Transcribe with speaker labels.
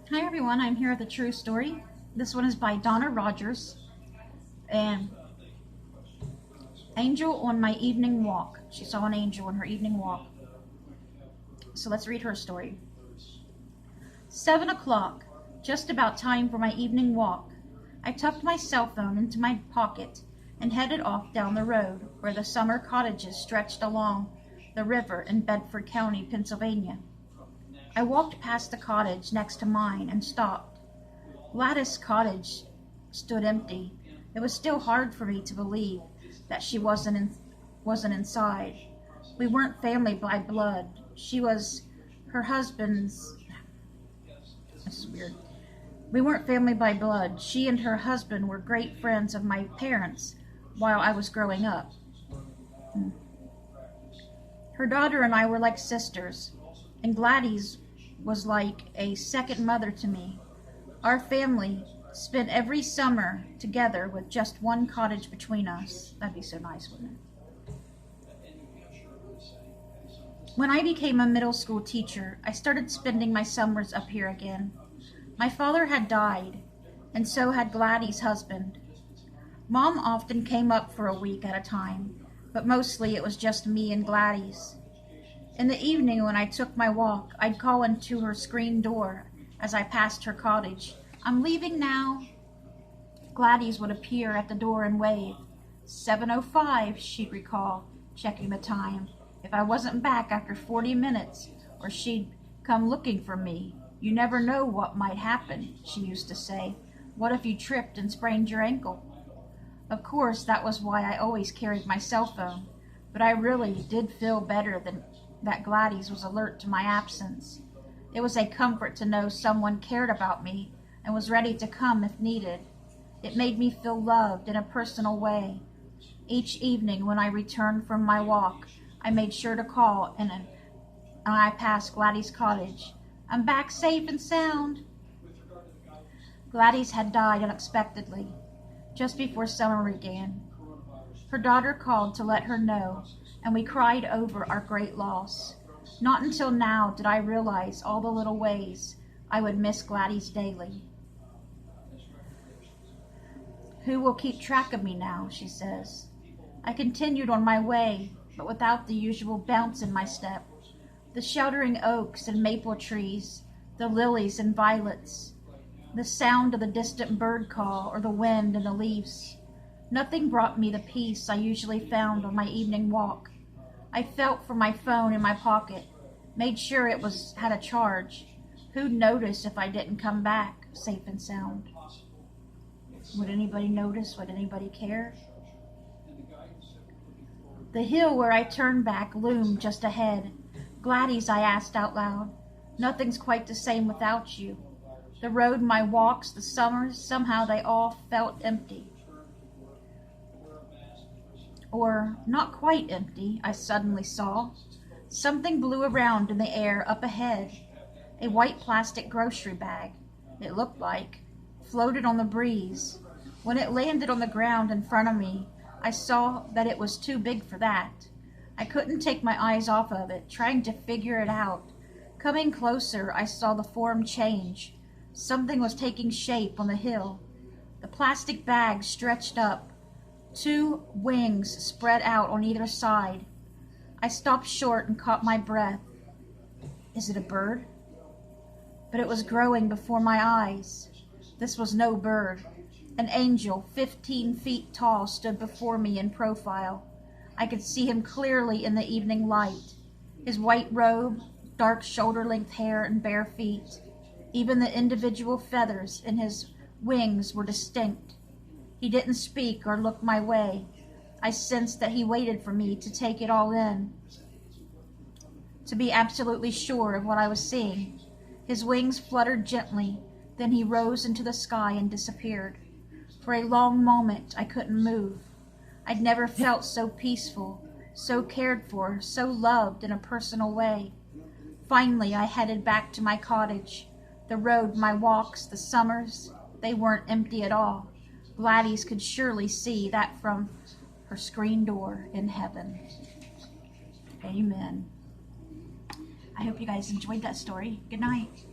Speaker 1: Hi everyone, I'm here with a true story. This one is by Donna Rogers and Angel on My Evening Walk. She saw an angel on her evening walk. So let's read her story. 7 o'clock, just about time for my evening walk. I tucked my cell phone into my pocket and headed off down the road where the summer cottages stretched along the river in Bedford County, Pennsylvania. I walked past the cottage next to mine and stopped. Gladys' cottage stood empty. It was still hard for me to believe that she wasn't inside. We weren't family by blood. She was her husband's. This is weird. We weren't family by blood. She and her husband were great friends of my parents while I was growing up. Her daughter and I were like sisters, and Gladys was like a second mother to me. Our family spent every summer together with just one cottage between us. That'd be so nice, wouldn't it? When I became a middle school teacher, I started spending my summers up here again. My father had died, and so had Gladys' husband. Mom often came up for a week at a time, but mostly it was just me and Gladys. In the evening when I took my walk, I'd call into her screen door as I passed her cottage. "I'm leaving now." Gladys would appear at the door and wave. 7:05, she'd recall, checking the time. If I wasn't back after 40 minutes, or she'd come looking for me. "You never know what might happen," she used to say. "What if you tripped and sprained your ankle?" Of course, that was why I always carried my cell phone, but I really did feel better than that Gladys was alert to my absence. It was a comfort to know someone cared about me and was ready to come if needed. It made me feel loved in a personal way. Each evening when I returned from my walk, I made sure to call and I passed Gladys' cottage. "I'm back safe and sound." Gladys had died unexpectedly, just before summer began. Her daughter called to let her know, and we cried over our great loss. Not until now did I realize all the little ways I would miss Gladys daily. "Who will keep track of me now?" she says. I continued on my way, but without the usual bounce in my step. The sheltering oaks and maple trees, the lilies and violets, the sound of the distant bird call or the wind in the leaves. Nothing brought me the peace I usually found on my evening walk. I felt for my phone in my pocket, made sure it had a charge. Who'd notice if I didn't come back safe and sound? Would anybody notice? Would anybody care? The hill where I turned back loomed just ahead. "Gladys," I asked out loud, "nothing's quite the same without you." The road, my walks, the summers, somehow they all felt empty. Or not quite empty, I suddenly saw. Something blew around in the air up ahead. A white plastic grocery bag, it looked like, floated on the breeze. When it landed on the ground in front of me, I saw that it was too big for that. I couldn't take my eyes off of it, trying to figure it out. Coming closer, I saw the form change. Something was taking shape on the hill. The plastic bag stretched up. Two wings spread out on either side. I stopped short and caught my breath. Is it a bird? But it was growing before my eyes. This was no bird. An angel, 15 feet tall, stood before me in profile. I could see him clearly in the evening light. His white robe, dark shoulder-length hair, and bare feet. Even the individual feathers in his wings were distinct. He didn't speak or look my way. I sensed that he waited for me to take it all in, to be absolutely sure of what I was seeing. His wings fluttered gently, then he rose into the sky and disappeared. For a long moment, I couldn't move. I'd never felt so peaceful, so cared for, so loved in a personal way. Finally, I headed back to my cottage. The road, my walks, the summers, they weren't empty at all. Gladys could surely see that from her screen door in heaven. Amen. I hope you guys enjoyed that story. Good night.